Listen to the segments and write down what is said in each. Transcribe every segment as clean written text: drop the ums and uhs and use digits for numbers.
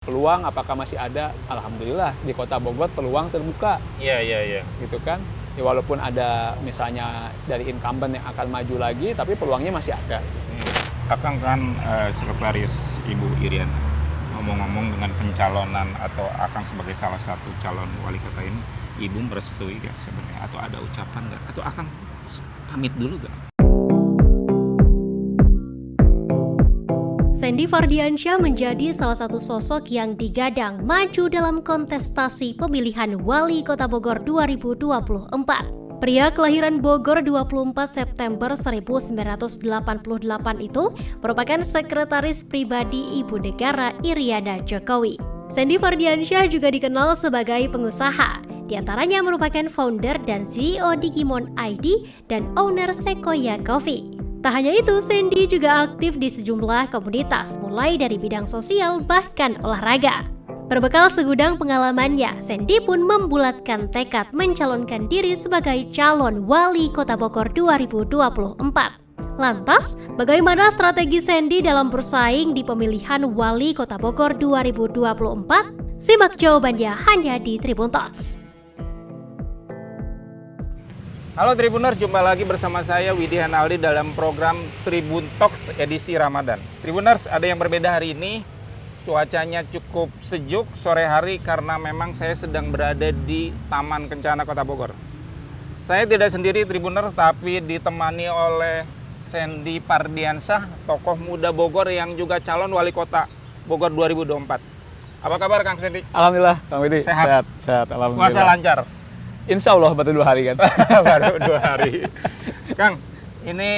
Peluang apakah masih ada? Alhamdulillah di Kota Bogor peluang terbuka. Iya. Gitu kan. Ya walaupun ada misalnya dari incumbent yang akan maju lagi, tapi peluangnya masih ada. Akang kan sekretaris Ibu Iriana. Ngomong-ngomong dengan pencalonan atau Akang sebagai salah satu calon wali kota ini, Ibu merestui gak sebenarnya? Atau ada ucapan gak? Atau Akang pamit dulu gak? Sandy Fardiansyah menjadi salah satu sosok yang digadang maju dalam kontestasi pemilihan Wali Kota Bogor 2024. Pria kelahiran Bogor 24 September 1988 itu merupakan sekretaris pribadi Ibu Negara Iriana Jokowi. Sandy Fardiansyah juga dikenal sebagai pengusaha, di antaranya merupakan founder dan CEO Digimon ID dan owner Sequoia Coffee. Tak hanya itu, Sandy juga aktif di sejumlah komunitas, mulai dari bidang sosial bahkan olahraga. Berbekal segudang pengalamannya, Sandy pun membulatkan tekad mencalonkan diri sebagai calon wali Kota Bogor 2024. Lantas, bagaimana strategi Sandy dalam bersaing di pemilihan wali Kota Bogor 2024? Simak jawabannya hanya di Tribun Talks. Halo Tribuners, jumpa lagi bersama saya Widi Hanaldi dalam program Tribun Talks edisi Ramadan. Tribuners, ada yang berbeda hari ini. Cuacanya cukup sejuk sore hari karena memang saya sedang berada di Taman Kencana Kota Bogor. Saya tidak sendiri Tribuners, tapi ditemani oleh Sandy Fardiansyah, tokoh muda Bogor yang juga calon wali kota Bogor 2024. Apa kabar Kang Sandy? Alhamdulillah, Kang Widi. Sehat? Sehat, alhamdulillah. Puasa lancar? Insya Allah baru 2 hari kan. Baru 2 hari. Kang, ini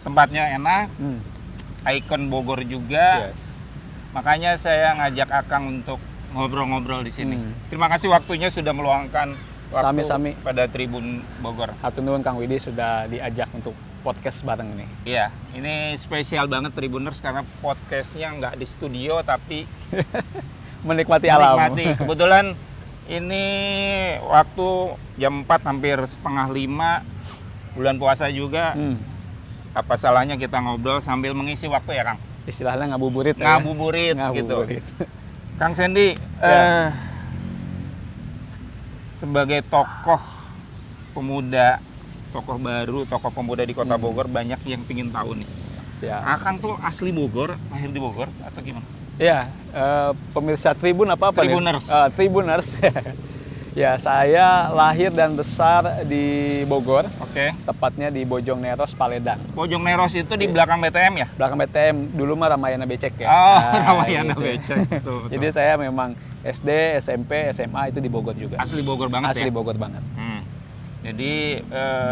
tempatnya enak, ikon Bogor juga. Yes. Makanya saya ngajak Akang untuk ngobrol-ngobrol di sini. Terima kasih waktunya sudah meluangkan waktu Sami-sami. pada Tribun Bogor. Hatur nuhun Kang Widi sudah diajak untuk podcast bareng ini. Iya, ini spesial banget Tribuners karena podcastnya nggak di studio tapi Menikmati alam. menikmati. Kebetulan ini waktu jam 4 hampir setengah 5, bulan puasa juga. Apa salahnya kita ngobrol sambil mengisi waktu ya Kang? Istilahnya ngabuburit. Ngabuburit ya. gitu. Ngabuburit. Kang Sandy, sebagai tokoh pemuda, tokoh baru, tokoh pemuda di Kota Bogor, banyak yang pingin tahu nih. Siap. Akang tuh asli Bogor, lahir di Bogor atau gimana? Ya, pemirsa Tribun apa-apa Tribuners. nih? Tribuners. Ya, saya lahir dan besar di Bogor. Oke. Tepatnya di Bojongneros, Paledang. Bojongneros itu di belakang BTM ya? Belakang BTM, dulu mah Ramayana Becek ya. Oh, Nah, Ramayana gitu. Becek. Betul. Jadi saya memang SD, SMP, SMA itu di Bogor juga. Asli Bogor banget Asli ya? Bogor banget. Jadi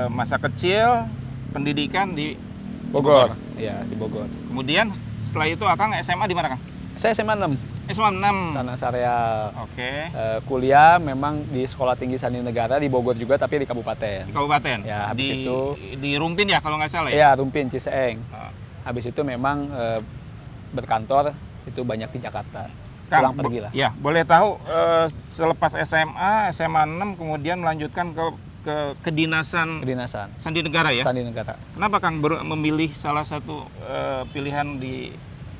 masa kecil, pendidikan di Bogor. Ya, di Bogor. Kemudian setelah itu Akang SMA di mana Kang? Saya SMA 6, SMA 6. Tanah Sareal. Oke. Kuliah memang di Sekolah Tinggi Sandi Negara di Bogor juga, tapi di kabupaten. Di kabupaten? Ya, habis itu di Rumpin ya kalau nggak salah ya? Ya, Rumpin, Ciseeng. Oh. Habis itu memang berkantor itu banyak di Jakarta. Kang, Pulang pergi lah. Ya, boleh tahu selepas SMA 6 kemudian melanjutkan ke kedinasan Kedinasan Sandi Negara ya? Sandi Negara. Kenapa Kang memilih salah satu pilihan di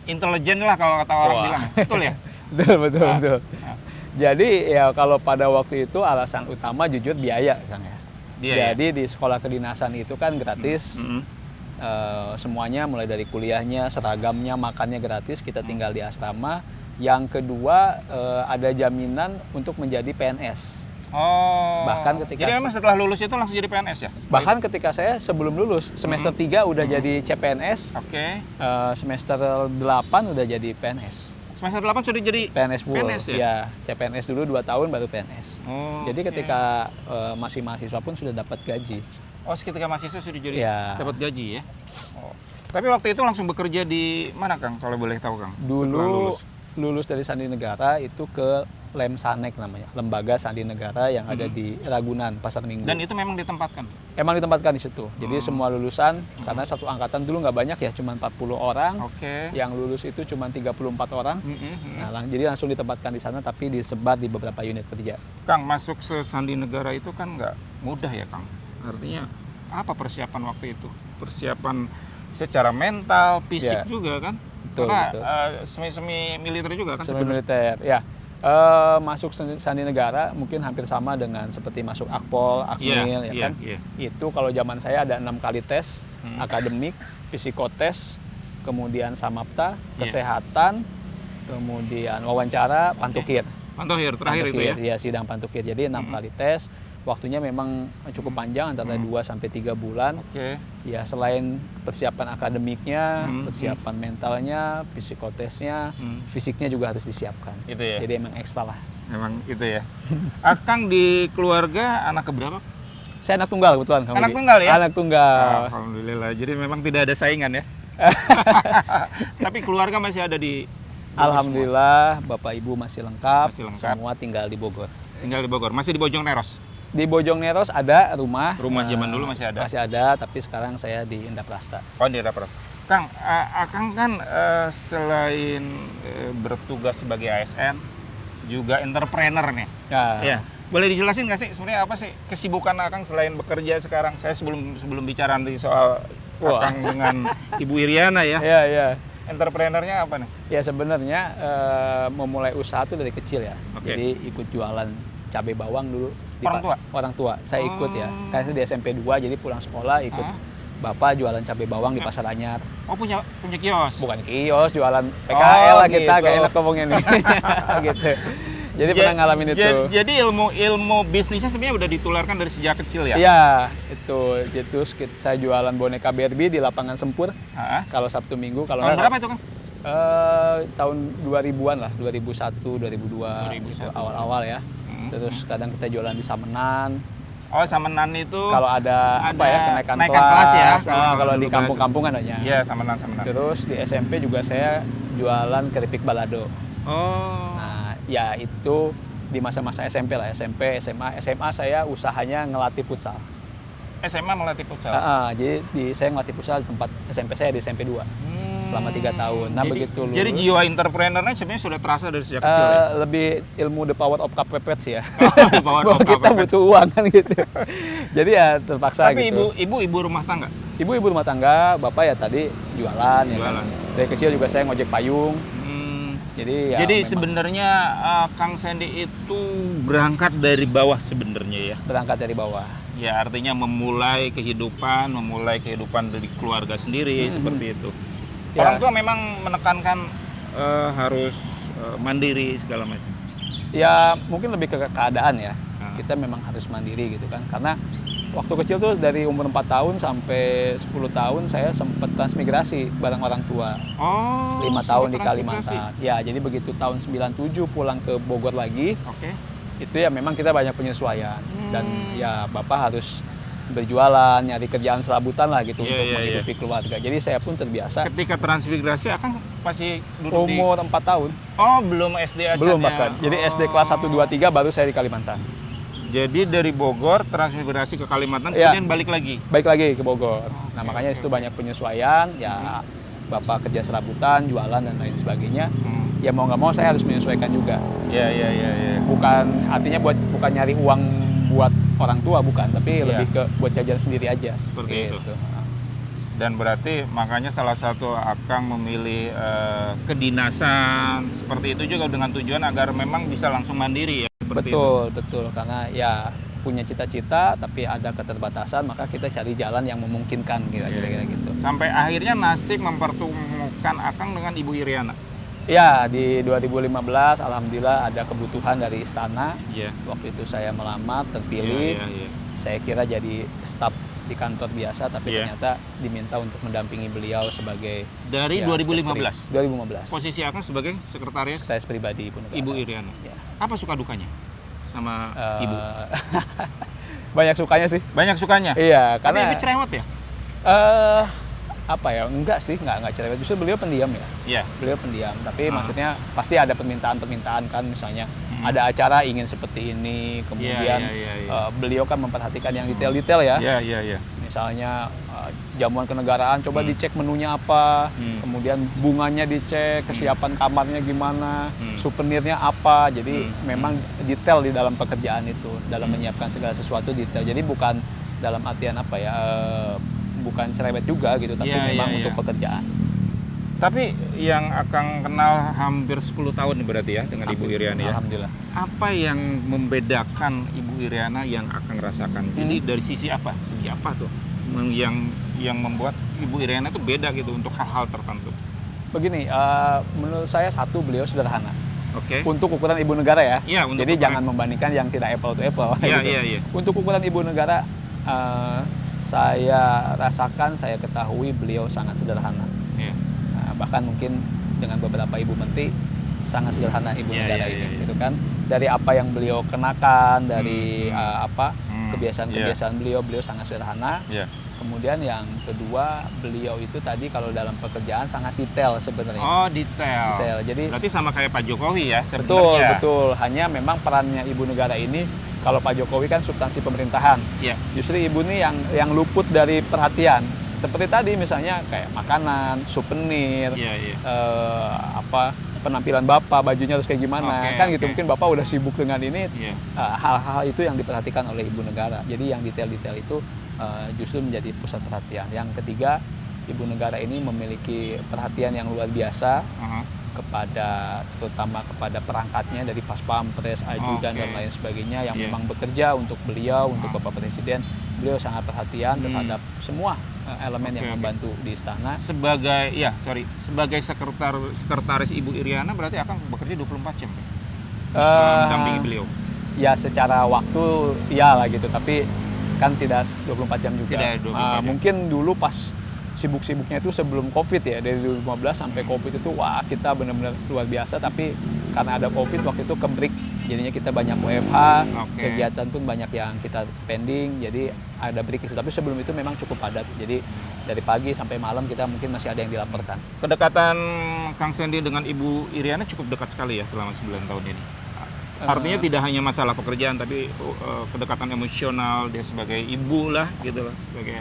intelijen lah kalau kata orang bilang, betul ya? Betul. Jadi ya kalau pada waktu itu alasan utama jujur biaya Kang ya. Jadi di sekolah kedinasan itu kan gratis. Semuanya mulai dari kuliahnya, seragamnya, makannya gratis, kita tinggal di asrama. Yang kedua ada jaminan untuk menjadi PNS. Oh. Bahkan ketika jadi memang setelah lulus itu langsung jadi PNS ya? Bahkan ketika saya sebelum lulus semester 3 udah jadi CPNS. Oke. Semester 8 udah jadi PNS. Semester 8 sudah jadi PNS full. PNS ya? Ya, CPNS dulu 2 tahun baru PNS. Oh, jadi ketika masih mahasiswa pun sudah dapat gaji. Oh, ketika mahasiswa sudah jadi Ya. dapat gaji ya? Oh. Tapi waktu itu langsung bekerja di mana Kang kalau boleh tahu Kang? Dulu lulus dari Sandi Negara itu ke Lemsanek namanya, Lembaga Sandi Negara yang ada di Ragunan, Pasar Minggu. Dan itu memang ditempatkan? Emang ditempatkan di situ. Jadi semua lulusan, karena satu angkatan dulu nggak banyak ya, cuma 40 orang. Oke. Yang lulus itu cuma 34 orang. Nah, jadi langsung ditempatkan di sana, tapi disebar di beberapa unit kerja. Kang, masuk ke Sandi Negara itu kan nggak mudah ya Kang? Artinya apa persiapan waktu itu? Persiapan secara mental, fisik juga kan? Betul, Karena betul. semi militer juga kan Semi sebenarnya. militer, ya. Masuk Sandi Negara mungkin hampir sama dengan seperti masuk Akpol, Akmil, ya kan. Itu kalau zaman saya ada 6 kali tes, akademik, psikotes, kemudian samapta, kesehatan, kemudian wawancara, pantukir. Pantukir terakhir itu ya. Iya, sidang pantukir. Jadi 6 kali tes. Waktunya memang cukup panjang, antara 2 sampai 3 bulan. Oke. Ya, selain persiapan akademiknya, persiapan mentalnya, psikotesnya, fisiknya juga harus disiapkan. Itu ya. Jadi emang ekstra lah. Memang itu ya. Akang di keluarga anak keberapa? Saya anak tunggal kebetulan. Kang Anak Budi. tunggal ya? Anak tunggal. Alhamdulillah. Jadi memang tidak ada saingan ya. Tapi keluarga masih ada di Alhamdulillah, Bapak Ibu masih lengkap. Masih lengkap. Semua tinggal di Bogor. tinggal di Bogor. Masih di Bojongneros. Di Bojongneros ada rumah. Rumah zaman dulu masih ada. Masih ada, tapi sekarang saya di Indaprasta. Oh, di Indaprasta. Kang, Akang kan selain bertugas sebagai ASN, juga entrepreneur nih. Ya. Boleh dijelasin nggak sih sebenarnya apa sih kesibukan Akang selain bekerja sekarang? Saya sebelum bicara nanti soal Akang dengan Ibu Iriana ya. Iya. Entrepreneurnya apa nih? Ya sebenarnya memulai usaha tuh dari kecil ya. Oke. Jadi ikut jualan cabai bawang dulu. Orang tua? Orang tua. Saya ikut ya. Karena di SMP 2 jadi pulang sekolah ikut bapak jualan cabai bawang di Pasar Anyar. Oh, punya kios? Bukan kios, jualan PKL lah kita, gitu. gak enak ngomongnya nih. Gitu. Jadi pernah ngalamin itu. Jadi ilmu bisnisnya sebenarnya udah ditularkan dari sejak kecil ya? Iya, itu. Terus saya jualan boneka Barbie di lapangan Sempur. Kalau Sabtu Minggu, kalau tahun berapa itu kan? Tahun 2000-an lah, 2001, 2002, gitu, awal-awal ya. Terus kadang kita jualan di Samenan. Oh, Samenan itu kalau ada apa ya, kenaikan kelas ya. Kalau di kampung-kampung adanya. Iya, Samenan. Terus di SMP juga saya jualan keripik balado. Oh. Nah, ya itu di masa-masa SMP lah, SMP, SMA saya usahanya ngelatih futsal. SMA melatih futsal? Jadi saya ngelatih futsal di tempat SMP saya di SMP 2 selama 3 tahun. Nah, begitu lulus. Jadi jiwa entrepreneurnya sebenarnya sudah terasa dari sejak kecil ya? Lebih ilmu the power of Kpps ya. Bahwa kita butuh uang kan gitu. Jadi ya terpaksa. Tapi gitu. ibu rumah tangga? Ibu rumah tangga, bapak ya tadi jualan. Ya kan? Dari kecil juga saya ngojek payung. Jadi sebenarnya Kang Sandy itu berangkat dari bawah sebenarnya ya? Berangkat dari bawah. Ya, artinya memulai kehidupan dari keluarga sendiri seperti itu. Ya. Orang tua memang menekankan harus mandiri segala macam. Ya, mungkin lebih ke keadaan ya. Kita memang harus mandiri gitu kan. Karena waktu kecil tuh dari umur 4 tahun sampai 10 tahun saya sempat transmigrasi bareng orang tua. Oh, 5 tahun di Kalimantan. Ya, jadi begitu tahun 97 pulang ke Bogor lagi. Oke. Itu ya memang kita banyak penyesuaian. Dan ya Bapak harus berjualan, nyari kerjaan serabutan lah gitu untuk menghidupi keluarga. Jadi saya pun terbiasa. Ketika transmigrasi Akang masih duduk umur 4 tahun. Oh, belum SD aja. Belum bahkan. Jadi SD kelas 1 2 3 baru saya di Kalimantan. Jadi dari Bogor transmigrasi ke Kalimantan, kemudian balik lagi? Balik lagi ke Bogor. Nah, makanya itu banyak penyesuaian, ya Bapak kerja serabutan, jualan, dan lain sebagainya. Ya mau nggak mau saya harus menyesuaikan juga. Iya. Bukan, artinya bukan nyari uang buat orang tua, bukan. Tapi lebih ke buat jajan sendiri aja. Seperti itu. Dan berarti makanya salah satu Akang memilih kedinasan, seperti itu juga dengan tujuan agar memang bisa langsung mandiri ya? Betul, karena ya punya cita-cita tapi ada keterbatasan, maka kita cari jalan yang memungkinkan kira-kira gitu. Sampai akhirnya nasib mempertemukan Akang dengan Ibu Iriana. Ya, di 2015 alhamdulillah ada kebutuhan dari istana. Waktu itu saya melamar, terpilih. Saya kira jadi staf di kantor biasa, tapi ternyata diminta untuk mendampingi beliau sebagai dari 2015. Posisi Akang sebagai sekretaris pribadi Ibu Iriana. Apa suka dukanya sama Ibu? Banyak sukanya sih. Banyak sukanya? Iya, karena tapi cerewet ya? Apa ya? Enggak sih, enggak cerewet. Justru beliau pendiam ya. Iya. Beliau pendiam, tapi maksudnya pasti ada permintaan kan, misalnya ada acara ingin seperti ini, kemudian beliau kan memperhatikan yang detail-detail ya. Iya. Misalnya jamuan kenegaraan, coba dicek menunya apa, kemudian bunganya dicek, kesiapan kamarnya gimana, souvenirnya apa. Jadi memang detail di dalam pekerjaan itu, dalam menyiapkan segala sesuatu detail. Jadi bukan dalam artian apa ya, bukan cerewet juga gitu, tapi memang untuk pekerjaan. Tapi yang Akang kenal hampir 10 tahun nih berarti ya dengan Ibu Iriana ya. Alhamdulillah. Apa yang membedakan Ibu Iriana yang Akang rasakan? Jadi dari sisi apa? Segi apa tuh yang membuat Ibu Iriana tuh beda gitu untuk hal-hal tertentu? Begini, menurut saya satu, beliau sederhana. Oke. Untuk ukuran ibu negara ya. Iya, untuk Jadi ukuran. jangan membandingkan yang tidak apple to apple. Iya, gitu. iya. Untuk ukuran ibu negara, saya rasakan, saya ketahui beliau sangat sederhana. Iya. Bahkan mungkin dengan beberapa ibu menteri sangat sederhana ibu Iya, negara iya, ini, iya. gitu kan. Dari apa yang beliau kenakan, dari kebiasaan-kebiasaan beliau sangat sederhana. Iya. Kemudian yang kedua, beliau itu tadi kalau dalam pekerjaan sangat detail sebenarnya. Oh, detail. Detail. Jadi Berarti sama kayak Pak Jokowi ya betul, sebenarnya. betul. Hanya memang perannya ibu negara ini, kalau Pak Jokowi kan substansi pemerintahan. Iya. Justru ibu ini yang luput dari perhatian. Seperti tadi misalnya kayak makanan, souvenir, Iya, iya. penampilan bapak, bajunya harus kayak gimana, Oke, kan gitu. oke. Mungkin bapak udah sibuk dengan ini. Iya. Hal-hal itu yang diperhatikan oleh ibu negara. Jadi yang detail-detail itu justru menjadi pusat perhatian. Yang ketiga, ibu negara ini memiliki perhatian yang luar biasa Aha. terutama kepada perangkatnya dari Pas Pampres, ajudan Oke. dan lain sebagainya yang Iya. memang bekerja untuk beliau, untuk Bapak Presiden. Beliau sangat perhatian terhadap semua elemen yang Oke, oke. membantu di istana. Sebagai sekretaris Ibu Iriana berarti Akang bekerja 24 jam kan? Eh, Mendampingi beliau. Ya secara waktu iyalah gitu, tapi kan tidak 24 jam juga. Tidak 24 jam. Mungkin dulu pas sibuk-sibuknya itu sebelum Covid ya, dari 2015 sampai Covid itu wah kita benar-benar luar biasa, tapi karena ada Covid waktu itu ke-break, jadinya kita banyak WFH, Oke. kegiatan pun banyak yang kita pending, jadi ada break itu. Tapi sebelum itu memang cukup padat, jadi dari pagi sampai malam kita mungkin masih ada yang dilaporkan. Kedekatan Kang Sandy dengan Ibu Iriana cukup dekat sekali ya selama 9 tahun ini. Artinya tidak hanya masalah pekerjaan, tapi kedekatan emosional dia sebagai ibu lah gitu loh, sebagai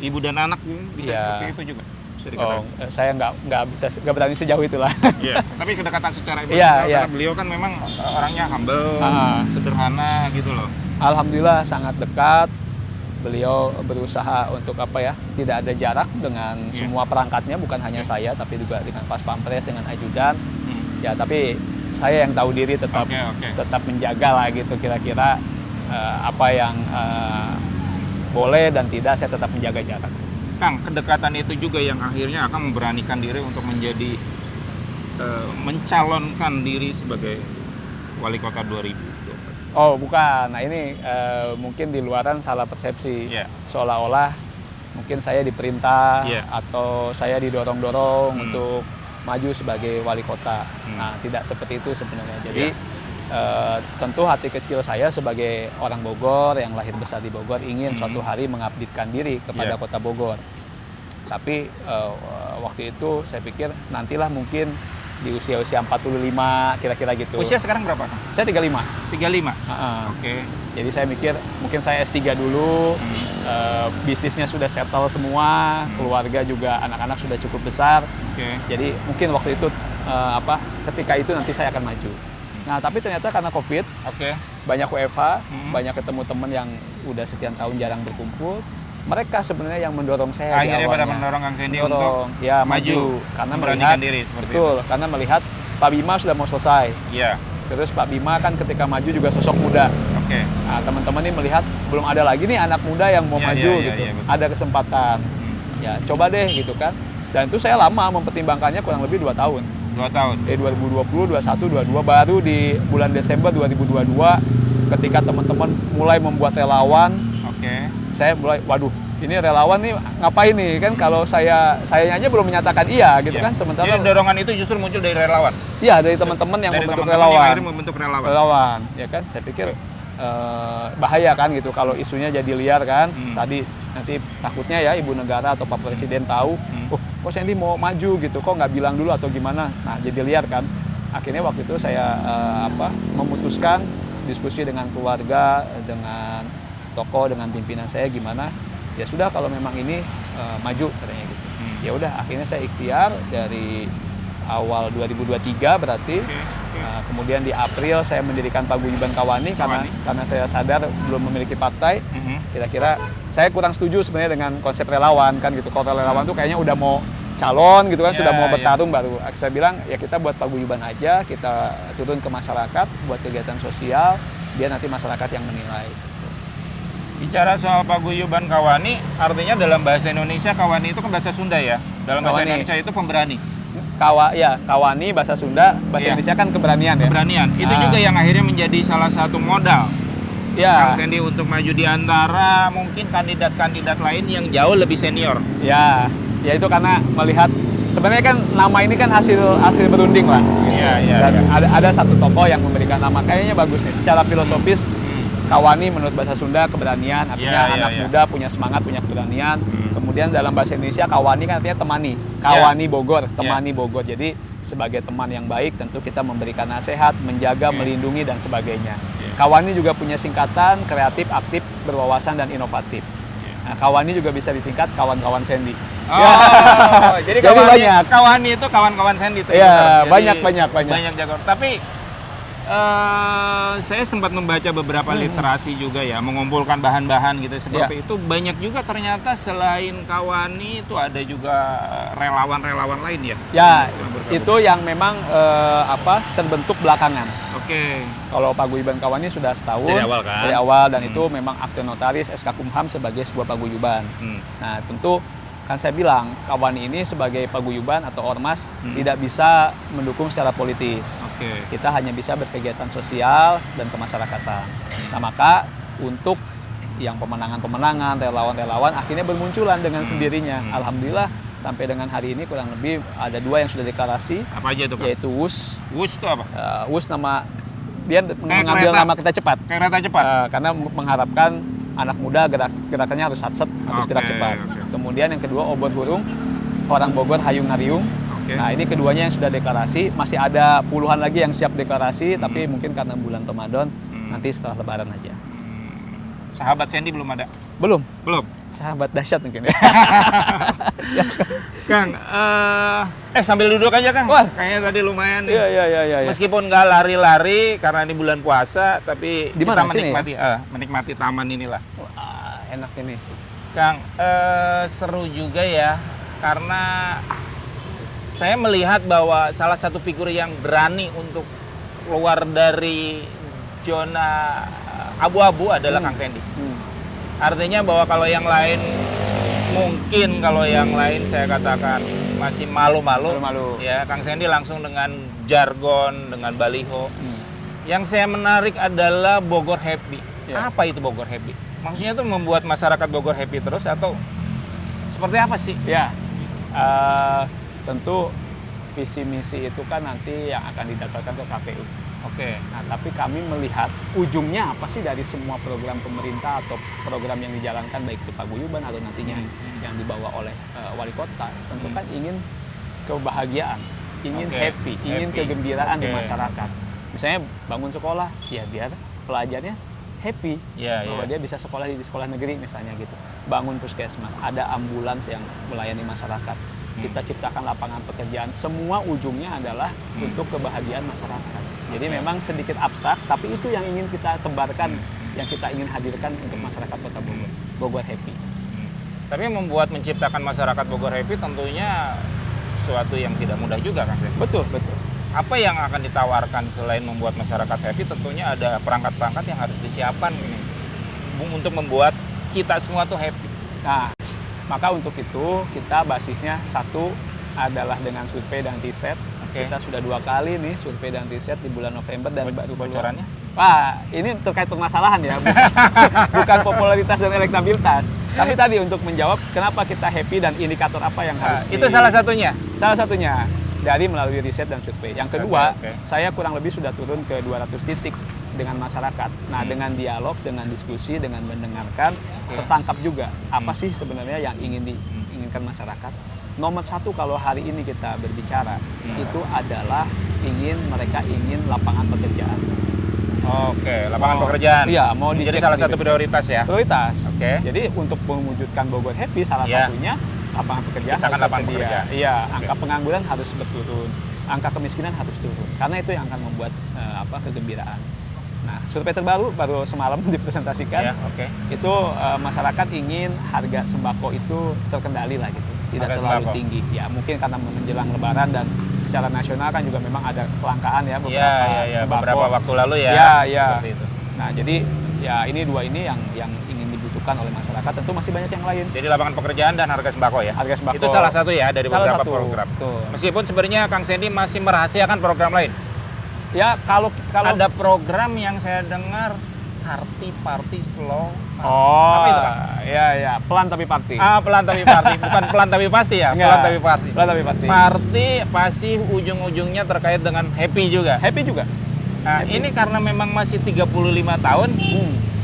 ibu dan anak bisa Iya. seperti itu juga. Bisa dikatakan. Saya nggak berani sejauh itulah. Iya. Tapi kedekatan secara Iya, emosional iya. karena beliau kan memang orangnya humble, Ah. sederhana gitu loh. Alhamdulillah sangat dekat. Beliau berusaha untuk tidak ada jarak dengan Iya. semua perangkatnya, bukan hanya saya, tapi juga dengan Pas Pampres, dengan ajudan. Ya, tapi saya yang tahu diri tetap Oke. menjaga lah gitu, kira-kira apa yang boleh dan tidak, saya tetap menjaga jarak. Kang, kedekatan itu juga yang akhirnya akan memberanikan diri untuk menjadi mencalonkan diri sebagai wali kota 2024. Oh bukan, nah ini mungkin di luaran salah persepsi. Iya. Seolah-olah mungkin saya diperintah Iya. atau saya didorong-dorong Hmm. untuk maju sebagai wali kota. Hmm. Nah tidak seperti itu sebenarnya. Jadi tentu hati kecil saya sebagai orang Bogor yang lahir besar di Bogor ingin suatu hari mengabdikan diri kepada Iya. kota Bogor. Tapi waktu itu saya pikir nantilah mungkin di usia-usia 45 kira-kira gitu. Usia sekarang berapa, Kang? Saya 35. 35. Heeh. Oke. Jadi saya mikir mungkin saya S3 dulu, bisnisnya sudah settle semua, keluarga juga anak-anak sudah cukup besar. Oke. Jadi mungkin waktu itu ketika itu nanti saya akan maju. Nah tapi ternyata karena Covid, Oke. banyak WFH, Hmm. banyak ketemu teman yang udah sekian tahun jarang berkumpul. Mereka sebenarnya yang mendorong saya. Akhirnya di pada awalnya. mendorong Kang Sandy Mendorong, untuk ya maju. Karena memberanikan melihat, diri seperti betul, karena melihat Pak Bima sudah mau selesai. Iya. Terus Pak Bima kan ketika maju juga sosok muda. Oke. Nah, teman-teman ini melihat belum ada lagi nih anak muda yang mau Iya, maju iya, gitu. iya, betul. Ada kesempatan. Ya, coba deh gitu kan. Dan itu saya lama mempertimbangkannya kurang lebih 2 tahun. 2 tahun. Dari 2020, 21, 22 baru di bulan Desember 2022 ketika teman-teman mulai membuat relawan, Oke. saya mulai waduh, ini relawan nih ngapain nih kan kalau sayanya aja belum menyatakan iya gitu Iya. kan, sementara Jadi dorongan itu justru muncul dari relawan. iya dari teman-teman yang Dari membentuk teman-teman yang relawan. akhirnya membentuk relawan. Relawan, ya kan? Saya pikir bahaya kan gitu kalau isunya jadi liar kan. Tadi nanti takutnya ya ibu negara atau Pak Presiden tahu, oh kok Sandy mau maju gitu, kok nggak bilang dulu atau gimana? Nah jadi liar kan. Akhirnya waktu itu saya memutuskan diskusi dengan keluarga, dengan tokoh, dengan pimpinan saya gimana. Ya sudah kalau memang ini maju katanya gitu. Ya udah akhirnya saya ikhtiar dari awal 2023 berarti. Kemudian di April saya mendirikan Paguyuban Kawani karena saya sadar belum memiliki partai. Kira-kira saya kurang setuju sebenarnya dengan konsep relawan kan gitu. Kalau relawan tuh kayaknya udah mau calon gitu kan, Ya, sudah mau ya. bertarung, baru saya bilang ya kita buat paguyuban aja, kita turun ke masyarakat buat kegiatan sosial, biar nanti masyarakat yang menilai. Bicara soal paguyuban Kawani, artinya dalam bahasa Indonesia Kawani itu kan bahasa Sunda ya. Dalam bahasa Kawani. Indonesia itu pemberani, Kawani bahasa Sunda, bahasa Iya. Indonesia kan keberanian ya. keberanian. Itu Ah. juga yang akhirnya menjadi salah satu modal Ya, Kang Sandy untuk maju di antara mungkin kandidat-kandidat lain yang jauh lebih senior. ya itu karena melihat sebenarnya kan nama ini kan hasil berunding lah. Iya, iya, Dan iya. ada satu tokoh yang memberikan nama, kayaknya bagus nih. Secara filosofis, Kawani menurut bahasa Sunda keberanian, artinya Iya, anak iya. muda punya semangat, punya keberanian. Kemudian dalam bahasa Indonesia Kawani kan artinya temani. Kawani Bogor, temani Bogor. Jadi sebagai teman yang baik tentu kita memberikan nasihat, menjaga, melindungi dan sebagainya. Kawani juga punya singkatan kreatif, aktif, berwawasan dan inovatif. Nah, Kawani juga bisa disingkat kawan-kawan Sandy. Oh, jadi Kawani, banyak. Kawani itu kawan-kawan Sandy itu. Iya, benar. Jadi banyak. Banyak jago. Tapi saya sempat membaca beberapa literasi juga ya, mengumpulkan bahan-bahan gitu seperti itu. Banyak juga ternyata selain Kawani itu ada juga relawan-relawan lain ya. Ya, Yang sedang bergabung. itu yang memang terbentuk belakangan. Oke. Kalau paguyuban Kawani sudah setahun Dari awal kan? Dari awal, dan itu memang akte notaris SK Kumham sebagai sebuah paguyuban. Nah, tentu kan saya bilang Kawani ini sebagai paguyuban atau ormas tidak bisa mendukung secara politis. Oke. Kita hanya bisa berkegiatan sosial dan kemasyarakatan. Nah, maka untuk yang pemenangan-pemenangan, relawan-relawan akhirnya bermunculan dengan sendirinya. Alhamdulillah sampai dengan hari ini kurang lebih ada 2 yang sudah deklarasi, Apa aja tuh, Kang? yaitu WUS. WUS itu apa? WUS nama dia mengambil kereta. nama kita cepat. Kereta cepat. Karena mengharapkan anak muda gerakannya harus satset, harus gerak Oke, cepat. oke. Kemudian yang kedua obor hurung, orang Bogor hayung ngariung. Oke. Nah, ini keduanya yang sudah deklarasi, masih ada puluhan lagi yang siap deklarasi, tapi mungkin karena bulan Ramadan nanti setelah lebaran aja. Sahabat Sandy belum ada? Belum, Belum. sahabat dahsyat mungkin ya. Kang, sambil duduk aja Kang. Wah. Kayaknya tadi lumayan nih. Iya. Meskipun nggak lari-lari karena ini bulan puasa, tapi Di kita mana, sini menikmati taman inilah. Wah, enak ini. Kang, seru juga ya, karena saya melihat bahwa salah satu figur yang berani untuk keluar dari zona abu-abu adalah Kang Sandy. Artinya bahwa kalau yang lain mungkin saya katakan masih malu-malu, Malu-malu. ya Kang Sandy langsung dengan jargon, dengan baliho. Yang saya menarik adalah Bogor Happy. Ya. Apa itu Bogor Happy? Maksudnya itu membuat masyarakat Bogor happy terus atau seperti apa sih? Ya, tentu visi misi itu kan nanti yang akan didaftarkan ke KPU. Oke. Nah, tapi kami melihat ujungnya apa sih dari semua program pemerintah atau program yang dijalankan baik itu paguyuban atau nantinya yang dibawa oleh wali kota. Tentu kan ingin kebahagiaan, ingin Oke, happy, ingin happy. kegembiraan di Oke. masyarakat. Misalnya bangun sekolah, ya biar pelajarnya happy Iya, bahwa iya. dia bisa sekolah di sekolah negeri misalnya gitu. Bangun puskesmas, ada ambulans yang melayani masyarakat. Kita ciptakan lapangan pekerjaan. Semua ujungnya adalah untuk kebahagiaan masyarakat. Jadi memang sedikit abstrak, tapi itu yang ingin kita tebarkan, yang kita ingin hadirkan untuk masyarakat Kota Bogor. Bogor happy. Tapi menciptakan masyarakat Bogor happy tentunya sesuatu yang tidak mudah juga kan? Betul. Apa yang akan ditawarkan selain membuat masyarakat happy? Tentunya ada perangkat-perangkat yang harus disiapkan ini untuk membuat kita semua tuh happy. Nah, maka untuk itu kita basisnya satu adalah dengan survei dan riset. Oke. Kita sudah 2 kali nih survei dan riset di bulan November dan baru Bocorannya? Wah, ini terkait permasalahan ya, bukan popularitas dan elektabilitas. Tapi tadi untuk menjawab kenapa kita happy dan indikator apa yang harus Itu salah satunya. Salah satunya dari melalui riset dan survei. Yang kedua, Oke. saya kurang lebih sudah turun ke 200 titik dengan masyarakat. Nah, dengan dialog, dengan diskusi, dengan mendengarkan, tertangkap juga apa sih sebenarnya yang diinginkan masyarakat. Nomor 1 kalau hari ini kita berbicara itu adalah mereka ingin lapangan pekerjaan. Oke, lapangan pekerjaan. Iya, mau jadi dicek salah lebih satu prioritas ya. Prioritas. Oke. Jadi untuk mewujudkan Bogor happy salah Iya. satunya lapangan pekerjaan Ciptakan harus lapangan tersedia. pekerjaan. Iya, Oke. angka pengangguran harus berturun, angka kemiskinan harus turun. Karena itu yang akan membuat kegembiraan. Nah, survei terbaru baru semalam dipresentasikan. Ya, oke. Itu masyarakat ingin harga sembako itu terkendali lah gitu. tidak Harga terlalu sembako. tinggi. Ya mungkin karena menjelang Lebaran dan secara nasional kan juga memang ada kelangkaan ya beberapa Iya, sembako. beberapa waktu lalu ya. Iya. Seperti itu. Nah jadi ya ini dua ini yang ingin dibutuhkan oleh masyarakat. Tentu masih banyak yang lain. Jadi lapangan pekerjaan dan harga sembako ya. Harga sembako. Itu salah satu ya dari Salah beberapa satu, program. betul. Meskipun sebenarnya Kang Sandy masih merahasiakan program lain. Ya kalau Ada program yang saya dengar party slow. Oh, Apa itu, Kang? ya, pelan tapi pasti. Pelan tapi party, bukan pelan tapi pasti ya. Enggak. Pelan tapi party. Pelan tapi pasti. Party pasti ujung-ujungnya terkait dengan happy juga. Happy juga. Nah, ini karena memang masih 35 tahun,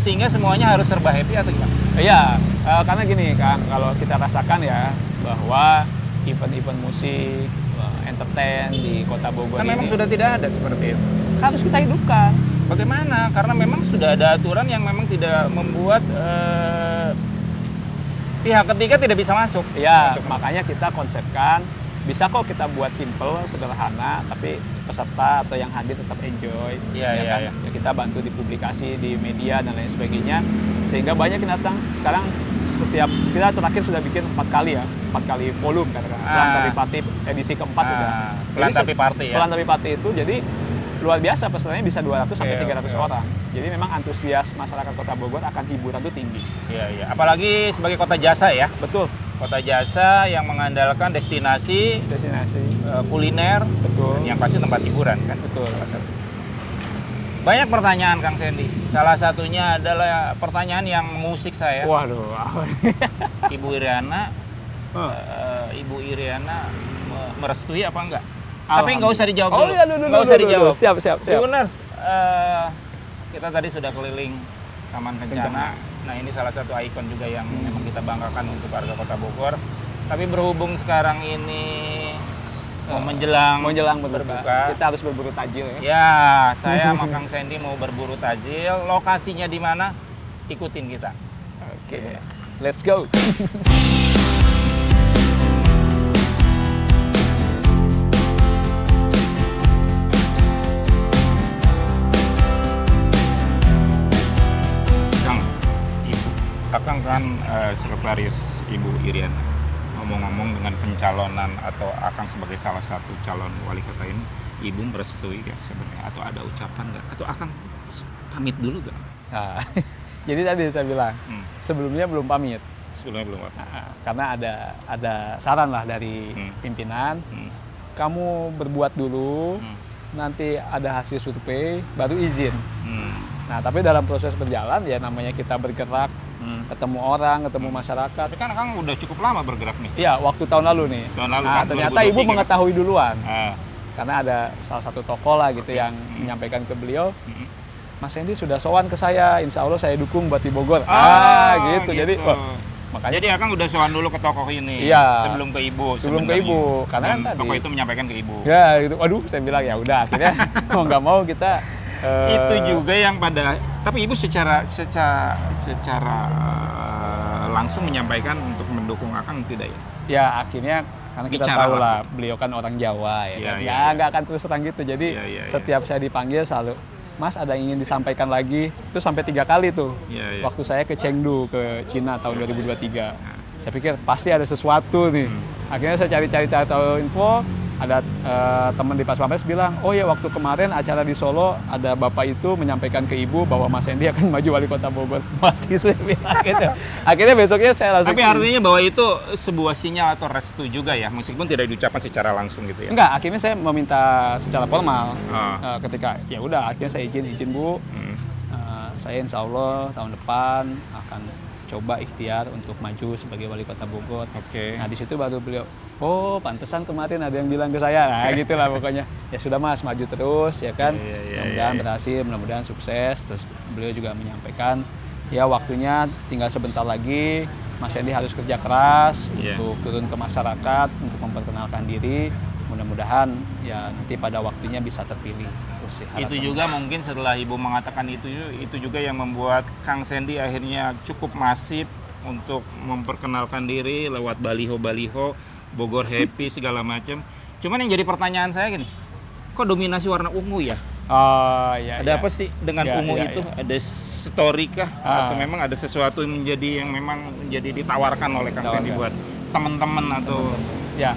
sehingga semuanya harus serba happy atau gimana? Iya, karena gini Kang, kalau kita rasakan ya bahwa event-event musik, entertain di Kota Bogor Kan ini memang sudah tidak ada seperti itu. harus kita hidupkan. Bagaimana? Karena memang sudah ada aturan yang memang tidak membuat pihak ketiga tidak bisa masuk. Ya, makanya kita konsepkan bisa kok kita buat simple, sederhana, tapi peserta atau yang hadir tetap enjoy. Iya. Ya, kita bantu di publikasi, di media dan lain sebagainya, sehingga banyak yang datang. Sekarang setiap kita terakhir sudah bikin 4 kali ya, 4 kali volume katakan. Pelan tapi pasti edisi keempat udah. Pelan Jadi tapi party ya. Pelan tapi pasti itu jadi luar biasa, pesertanya bisa 200 sampai Oke, 300 oke. orang. Jadi memang antusias masyarakat Kota Bogor akan hiburan itu tinggi. Iya. Apalagi sebagai kota jasa ya. Betul. Kota jasa yang mengandalkan destinasi Destinasi. kuliner, Betul. dan yang pasti tempat hiburan kan. Betul. Banyak pertanyaan Kang Sandy. Salah satunya adalah pertanyaan yang mengusik saya. Waduh. Ibu Iriana merestui apa enggak? Tapi nggak usah dijawab dulu. Oh iya, dulu. Nggak usah dijawab. Siap. Tribuners, kita tadi sudah keliling Taman Kencana. Nah ini salah satu ikon juga yang memang kita banggakan untuk warga Kota Bogor. Tapi berhubung sekarang ini mau menjelang berbuka, kita harus berburu tajil ya. ya saya sama Kang Sandy mau berburu tajil. Lokasinya di mana? Ikutin kita. Oke. Let's go. Akang kan sekretaris Ibu Iriana. Ngomong-ngomong dengan pencalonan atau Akang sebagai salah satu calon wali kota ini, Ibu merestui nggak sebenarnya? Atau ada ucapan nggak? Atau Akang pamit dulu nggak? Nah, jadi tadi saya bilang sebelumnya belum pamit. Sebelumnya belum apa? Karena ada saran lah dari pimpinan. Kamu berbuat dulu, nanti ada hasil survei, baru izin. Nah, tapi dalam proses berjalan ya namanya kita bergerak, ketemu orang, ketemu masyarakat. Tapi kan Akang udah cukup lama bergerak nih. Iya, waktu tahun lalu nih. Tahun lalu Nah, kan, ternyata 2023 ibu mengetahui duluan. Karena ada salah satu tokoh lah gitu yang menyampaikan ke beliau, Mas Hendy sudah sowan ke saya, insya Allah saya dukung buat di Bogor. Gitu. Jadi, makanya. Jadi Akang udah sowan dulu ke tokoh ini. Iya. Sebelum ke Ibu. Sebelum ke Ibu, karena kan tadi. Tokoh itu menyampaikan ke Ibu. Ya, gitu. Waduh, saya bilang ya udah. Akhirnya mau nggak mau kita. Itu juga yang tapi Ibu secara langsung menyampaikan untuk mendukung Akang tidak ya? Ya akhirnya karena kita Bicara tahu lah. lah beliau kan orang Jawa ya, kan? Iya. Nggak akan terus terang gitu. Jadi setiap saya dipanggil selalu, Mas ada yang ingin disampaikan lagi, itu sampai 3 kali tuh. Iya. Waktu saya ke Chengdu ke Cina tahun 2023, saya pikir pasti ada sesuatu nih. Akhirnya saya cari-cari tahu info. Ada teman di Pas Pampres bilang, oh ya waktu kemarin acara di Solo ada bapak itu menyampaikan ke ibu bahwa Mas Hendy akan maju wali kota Bogor. Mati saya bilang gitu. Akhirnya besoknya saya langsung. Tapi artinya bahwa itu sebuah sinyal atau restu juga ya, meskipun tidak diucapkan secara langsung gitu ya? Enggak, akhirnya saya meminta secara formal. Ketika ya udah akhirnya saya izin Bu. Saya insya Allah tahun depan akan coba ikhtiar untuk maju sebagai wali kota Bogor. Oke. Nah di situ baru beliau, oh pantesan kemarin ada yang bilang ke saya, nah gitulah pokoknya. Ya sudah Mas, maju terus ya kan. Mudah-mudahan berhasil, mudah-mudahan sukses. Terus beliau juga menyampaikan, ya waktunya tinggal sebentar lagi. Mas Hendy harus kerja keras untuk turun ke masyarakat, untuk memperkenalkan diri. Mudah-mudahan ya nanti pada waktunya bisa terpilih. Itu juga mungkin setelah Ibu mengatakan itu juga yang membuat Kang Sandy akhirnya cukup masif untuk memperkenalkan diri lewat baliho-baliho, Bogor happy segala macam. Cuman yang jadi pertanyaan saya gini, kok dominasi warna ungu ya? Oh iya. Ada apa sih dengan ungu itu? Ada story kah? Atau memang ada sesuatu yang memang menjadi ditawarkan oleh Kang Sandy buat teman-teman atau ya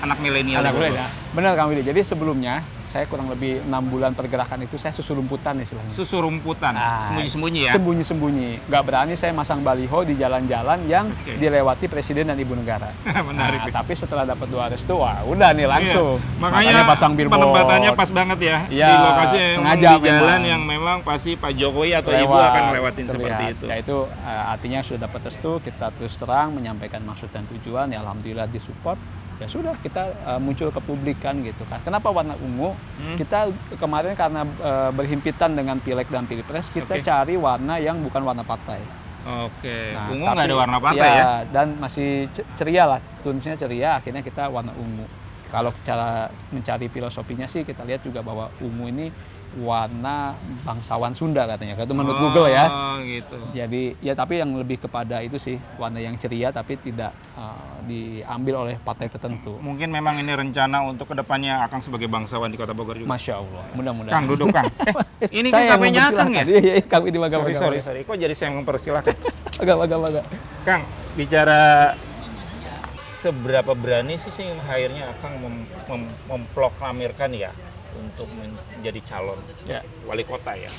anak milenial. anak milenial. Benar Kang Willy. Jadi sebelumnya saya kurang lebih 6 bulan pergerakan itu saya susu rumputan istilahnya. Susu rumputan, sembunyi-sembunyi ya? Sembunyi-sembunyi. Nggak berani saya masang baliho di jalan-jalan yang dilewati Presiden dan Ibu Negara. Menarik. Tapi setelah dapat 2 restu, wah udah nih langsung. Iya. Makanya pasang billboard. penempatannya pas banget ya. Iya, di lokasi yang sengaja di jalan memang. yang memang pasti Pak Jokowi atau Ibu akan lewatin seperti itu. Ya itu artinya sudah dapat restu, kita terus terang menyampaikan maksud dan tujuan. Ya alhamdulillah disupport. Ya sudah kita muncul ke publik kan gitu kan. Kenapa warna ungu? Kita kemarin karena berhimpitan dengan Pileg dan Pilpres, kita cari warna yang bukan warna partai. Oke. Nah, Ungu nggak ada warna partai ya? Dan masih ceria lah, tunsnya ceria. Akhirnya kita warna ungu. Kalau cara mencari filosofinya sih kita lihat juga bahwa ungu ini warna bangsawan Sunda katanya, itu menurut Google ya. Gitu. Jadi ya tapi yang lebih kepada itu sih warna yang ceria tapi tidak diambil oleh partai tertentu. Mungkin memang ini rencana untuk kedepannya Akang sebagai bangsawan di Kota Bogor juga. Masya Allah, mudah-mudahan. Kang duduk Kang. Ini kan Saya kafenya Akang ya? Iya, kami di Baga. Sorry. Kok jadi saya mempersilahkan? Baga. Kang, bicara seberapa berani sih akhirnya Akang memproklamirkan ya untuk menjadi calon wali kota ya,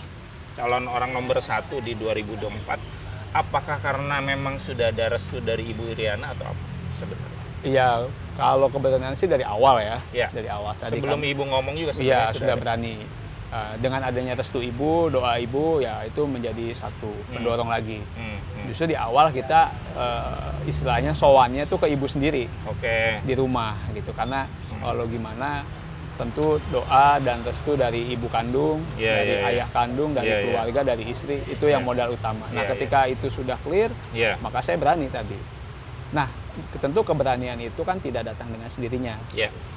calon orang nomor 1 di 2024. Apakah karena memang sudah ada restu dari Ibu Iriana atau apa sebenarnya? Iya, kalau keberanian sih dari awal ya. Dari awal tadi. Sebelum Ibu ngomong juga sudah berani. Dengan adanya restu Ibu, doa Ibu ya itu menjadi satu pendorong lagi. Justru di awal kita istilahnya sowannya tuh ke Ibu sendiri. Di rumah gitu, karena kalau gimana tentu doa dan restu dari ibu kandung, dari ayah kandung, dari keluarga, dari istri, itu yang modal utama. Nah, ketika itu sudah clear, maka saya berani tadi. Nah, tentu keberanian itu kan tidak datang dengan sendirinya.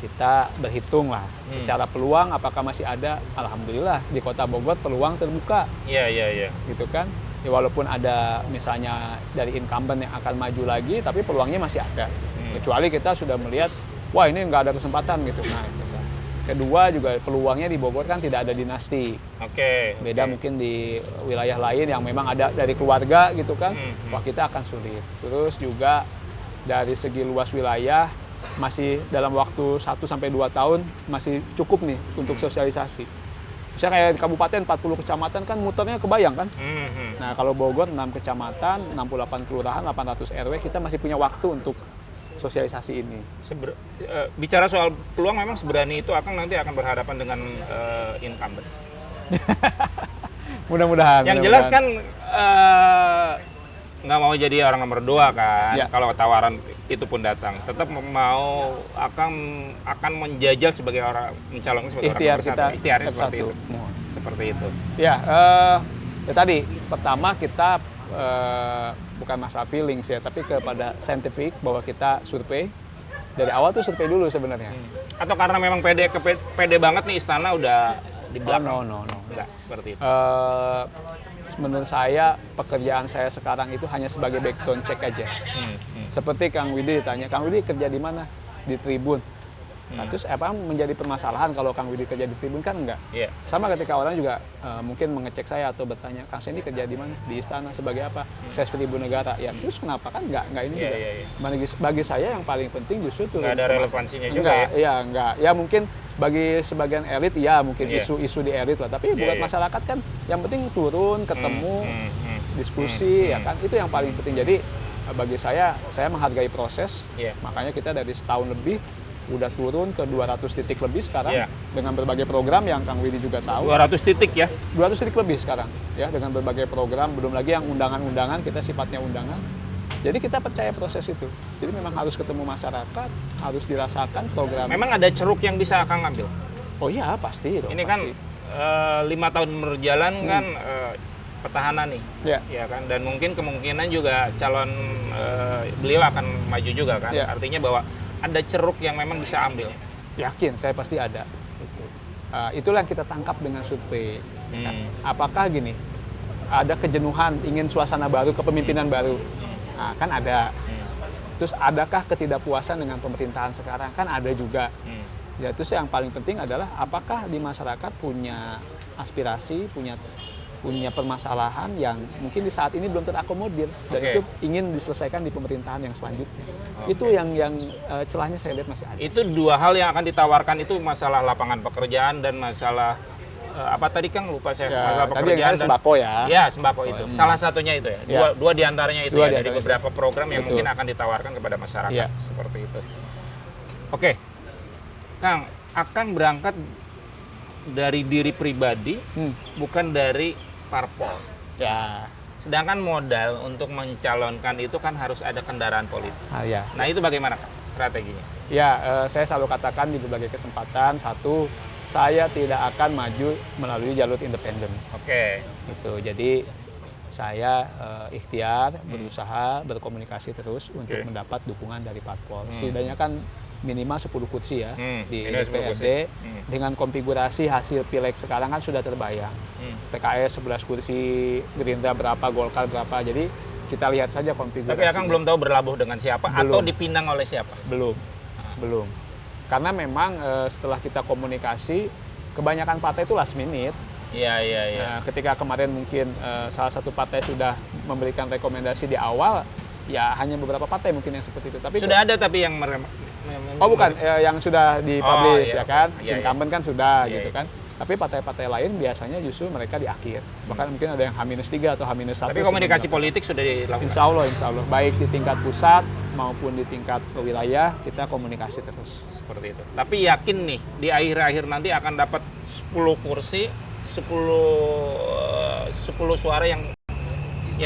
Kita berhitung lah, secara peluang apakah masih ada. Alhamdulillah di Kota Bogor peluang terbuka. Gitu kan. Ya, walaupun ada misalnya dari incumbent yang akan maju lagi, tapi peluangnya masih ada. Kecuali kita sudah melihat, wah ini nggak ada kesempatan gitu. Nah, gitu. Kedua juga peluangnya di Bogor kan tidak ada dinasti. Beda mungkin di wilayah lain yang memang ada dari keluarga gitu kan. Wah kita akan sulit. Terus juga dari segi luas wilayah masih dalam waktu 1-2 tahun masih cukup nih untuk sosialisasi. Misalnya kayak di kabupaten 40 kecamatan kan muternya kebayang kan. Nah kalau Bogor 6 kecamatan, 68 kelurahan, 800 RW, kita masih punya waktu untuk sosialisasi ini. Bicara soal peluang, memang seberani itu Akang nanti akan berhadapan dengan incumbent. Mudah-mudahan. Yang jelas kan nggak mau jadi orang nomor 2 kan. Kalau tawaran itu pun datang, tetap mau akan menjajal sebagai orang mencalonkan sebagai orang nomor 1. Ikhtiarnya seperti itu. Seperti itu. Ya tadi pertama kita bukan masalah feelings ya, tapi kepada scientific bahwa kita survei dari awal tuh survei dulu sebenarnya. Atau karena memang pede banget nih istana udah di belakang? No. Enggak seperti itu. Menurut saya pekerjaan saya sekarang itu hanya sebagai background check aja. Seperti Kang Widi ditanya, Kang Widi kerja di mana? Di Tribun. Nah, terus apa menjadi permasalahan kalau Kang Widi kerja di Tribun? Kan enggak. Sama ketika orang juga mungkin mengecek saya atau bertanya, Kang Sandy kerja di mana? Di istana sebagai apa? Saya seperti Ibu Negara. Ya terus kenapa kan enggak ini juga. Bagi saya yang paling penting justru itu enggak ada relevansinya juga enggak. Ya mungkin bagi sebagian elit ya mungkin isu-isu di elit lah, tapi buat masyarakat kan yang penting turun, ketemu, diskusi ya kan. Itu yang paling penting. Jadi bagi saya menghargai proses. Makanya kita dari setahun lebih udah turun ke 200 titik lebih sekarang dengan berbagai program yang Kang Widi juga tahu. 200 titik ya? 200 titik lebih sekarang ya, dengan berbagai program, belum lagi yang undangan-undangan, kita sifatnya undangan. Jadi kita percaya proses itu. Jadi memang harus ketemu masyarakat, harus dirasakan program. Memang ada ceruk yang bisa Kang ambil? Oh iya pasti dong. Ini pasti. Kan 5 tahun berjalan kan petahana nih, ya kan, dan mungkin kemungkinan juga calon beliau akan maju juga kan. Artinya bahwa ada ceruk yang memang bisa ambil. Yakin, saya pasti ada. Itulah yang kita tangkap dengan survei. Apakah gini, ada kejenuhan, ingin suasana baru, kepemimpinan baru? Nah, kan ada. Terus adakah ketidakpuasan dengan pemerintahan sekarang? Kan ada juga. Ya, terus yang paling penting adalah apakah di masyarakat punya aspirasi, punya punya permasalahan yang mungkin di saat ini belum terakomodir dan itu ingin diselesaikan di pemerintahan yang selanjutnya. Itu yang celahnya saya lihat masih ada. Itu dua hal yang akan ditawarkan, itu masalah lapangan pekerjaan dan masalah apa tadi Kang, lupa saya, masalah pekerjaan dan sembako ya. Ya, sembako itu. Salah satunya itu ya. Dua diantaranya itu dari beberapa program yang mungkin akan ditawarkan kepada masyarakat seperti itu. Oke. Kang, akan berangkat dari diri pribadi, bukan dari parpol. Ya. Sedangkan modal untuk mencalonkan itu kan harus ada kendaraan politik. Ya. Nah itu bagaimana Kang strateginya? Ya, saya selalu katakan di berbagai kesempatan, satu, saya tidak akan maju melalui jalur independen. Oke. Gitu. Jadi saya ikhtiar, berusaha, berkomunikasi terus untuk mendapat dukungan dari parpol. Setidaknya kan minimal 10 kursi ya di DPRD. Dengan konfigurasi hasil pileg sekarang kan sudah terbayang. PKS 11 kursi, Gerindra berapa, Golkar berapa. Jadi kita lihat saja konfigurasi. Tapi Akang belum tahu berlabuh dengan siapa atau dipinang oleh siapa? Belum. Karena memang setelah kita komunikasi, kebanyakan partai itu last minute. Iya. Nah, ketika kemarin mungkin salah satu partai sudah memberikan rekomendasi di awal, ya hanya beberapa partai mungkin yang seperti itu. Tapi sudah ada tapi yang bukan yang sudah dipublish ya kan, incumbent kan sudah gitu kan. Tapi partai-partai lain biasanya justru mereka di akhir. Bahkan mungkin ada yang H-3 atau H-1. Tapi komunikasi politik sudah dilakukan? Insya Allah. Baik di tingkat pusat maupun di tingkat wilayah, kita komunikasi terus. Seperti itu. Tapi yakin nih, di akhir-akhir nanti akan dapat 10 kursi, 10 suara yang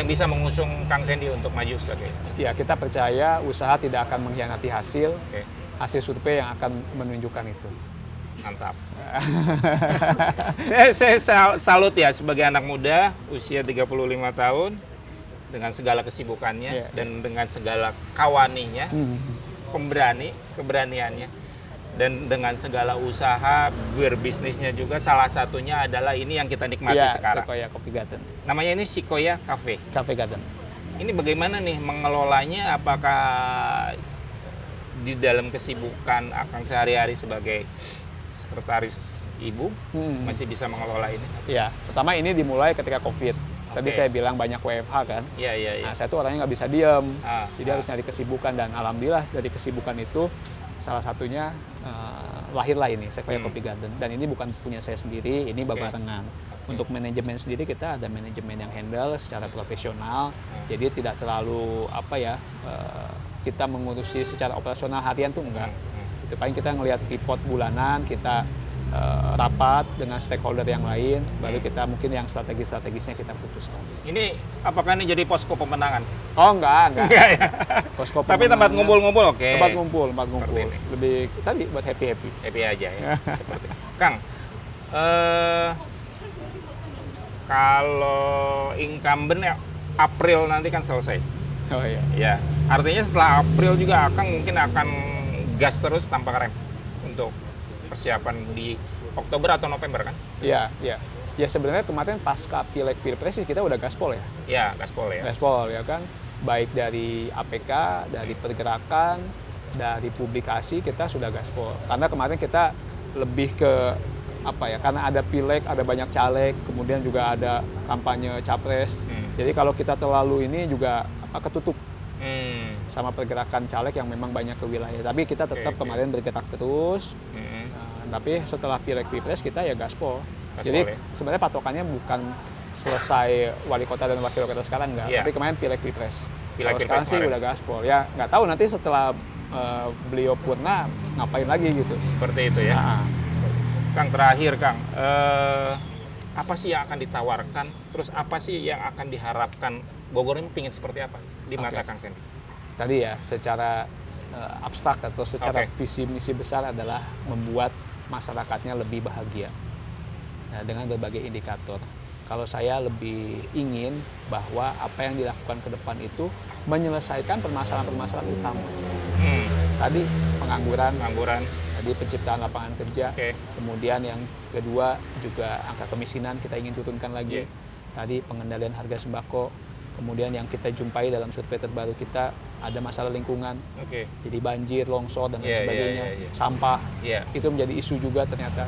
bisa mengusung Kang Sandy untuk maju sebagai. Ya, kita percaya usaha tidak akan mengkhianati hasil. Hasil survei yang akan menunjukkan itu. Mantap. saya salut ya sebagai anak muda usia 35 tahun dengan segala kesibukannya dan dengan segala kawaninya, keberaniannya, dan dengan segala usaha berbisnisnya juga. Salah satunya adalah ini yang kita nikmati sekarang. Sequoia Coffee Garden. Namanya ini Sequoia Cafe Garden. Ini bagaimana nih mengelolanya? Apakah di dalam kesibukan Akang sehari-hari sebagai sekretaris ibu masih bisa mengelola ini? Ya, pertama ini dimulai ketika COVID. Tadi saya bilang banyak WFH kan. Iya. Nah, saya tuh orangnya nggak bisa diem, jadi harus nyari kesibukan, dan alhamdulillah dari kesibukan itu salah satunya lahirlah ini Sequoia Coffee Garden. Dan ini bukan punya saya sendiri, ini barengan. Untuk manajemen sendiri kita ada manajemen yang handle secara profesional, jadi tidak terlalu kita mengurusi secara operasional harian tuh enggak. Itu paling kita ngelihat report bulanan, kita rapat dengan stakeholder yang lain, baru kita mungkin yang strategisnya kita putuskan. Ini apakah ini jadi posko pemenangan? Oh enggak. Posko tapi tempat ngumpul-ngumpul, Tempat ngumpul. Lebih tadi buat happy aja ya. Seperti Kang, kalau incumbent ya April nanti kan selesai. Oh iya. Ya, artinya setelah April juga mungkin akan gas terus tanpa rem untuk persiapan di Oktober atau November kan? Iya. Ya sebenarnya kemarin pasca pileg pilpres kita udah gaspol ya. Iya, gaspol ya. Gaspol ya kan. Baik dari APK, dari pergerakan, dari publikasi kita sudah gaspol. Karena kemarin kita lebih ke karena ada pileg, ada banyak caleg, kemudian juga ada kampanye capres. Jadi kalau kita terlalu ini juga ketutup sama pergerakan caleg yang memang banyak ke wilayah. Tapi kita tetap kemarin bergerak terus. Tapi setelah pileg pilpres kita ya gaspol. Jadi sebenarnya patokannya bukan selesai wali kota dan wakil kota sekarang enggak. Tapi kemarin pileg pilpres. Kalau sekarang sih udah gaspol. Ya nggak tahu nanti setelah beliau purna ngapain lagi gitu. Seperti itu ya. Kang, terakhir Kang, apa sih yang akan ditawarkan? Terus apa sih yang akan diharapkan? Bogor ini ingin seperti apa di mata Kang Sandy? Tadi ya, secara abstrak atau secara visi misi besar adalah membuat masyarakatnya lebih bahagia dengan berbagai indikator. Kalau saya lebih ingin bahwa apa yang dilakukan ke depan itu menyelesaikan permasalahan-permasalahan utama. Tadi pengangguran, tadi penciptaan lapangan kerja, kemudian yang kedua juga angka kemiskinan kita ingin turunkan lagi. Tadi pengendalian harga sembako, kemudian yang kita jumpai dalam survei terbaru kita ada masalah lingkungan, jadi banjir, longsor dan lain sebagainya, sampah, itu menjadi isu juga ternyata.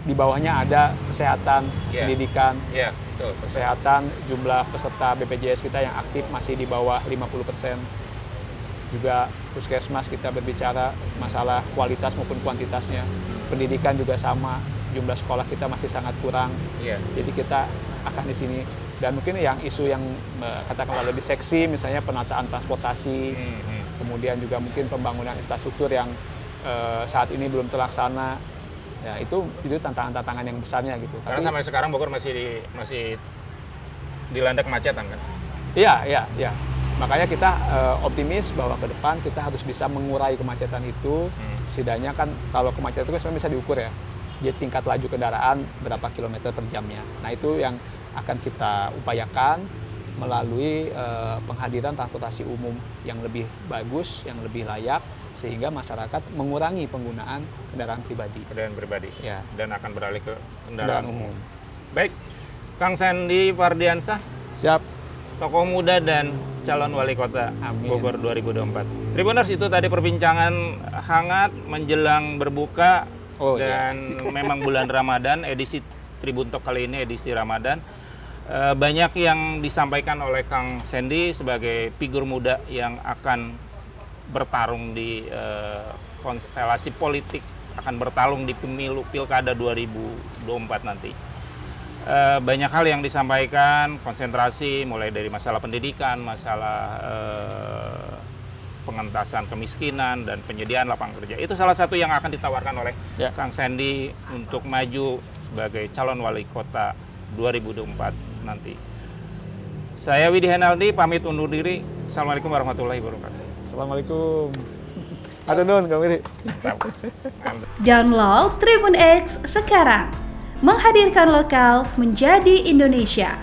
di bawahnya ada kesehatan, pendidikan, betul. kesehatan, jumlah peserta BPJS kita yang aktif masih di bawah 50%. Juga puskesmas kita berbicara masalah kualitas maupun kuantitasnya. Pendidikan juga sama, jumlah sekolah kita masih sangat kurang. Jadi kita akan di sini. Dan mungkin yang isu yang katakanlah lebih seksi, misalnya penataan transportasi, kemudian juga mungkin pembangunan infrastruktur yang saat ini belum terlaksana. Ya itu tantangan-tantangan yang besarnya gitu. Karena sampai sekarang Bogor masih dilanda kemacetan kan? Iya. Makanya kita optimis bahwa ke depan kita harus bisa mengurai kemacetan itu. Setidaknya kan kalau kemacetan itu kan bisa diukur ya. Jadi tingkat laju kendaraan berapa kilometer per jamnya. Nah itu yang akan kita upayakan melalui penghadiran transportasi umum yang lebih bagus, yang lebih layak, sehingga masyarakat mengurangi penggunaan kendaraan pribadi. Ya. Dan akan beralih ke Kendaraan umum. Baik, Kang Sandy Fardiansah. Siap. Tokoh muda dan calon wali kota Bogor 2024. Tribuners, itu tadi perbincangan hangat menjelang berbuka dan memang bulan Ramadan, edisi Tribun Talk kali ini edisi Ramadan. Banyak yang disampaikan oleh Kang Sandy sebagai figur muda yang akan bertarung di konstelasi politik, akan bertarung di pemilu pilkada 2024 nanti. Banyak hal yang disampaikan, konsentrasi mulai dari masalah pendidikan, masalah pengentasan kemiskinan dan penyediaan lapangan kerja. Itu salah satu yang akan ditawarkan oleh Kang Sandy untuk maju sebagai calon wali kota 2024 nanti. Saya Widi Henaldi pamit undur diri. Assalamualaikum warahmatullahi wabarakatuh. Assalamualaikum. Atur nuhun Kang Widi. Download Tribun X sekarang. Menghadirkan lokal menjadi Indonesia.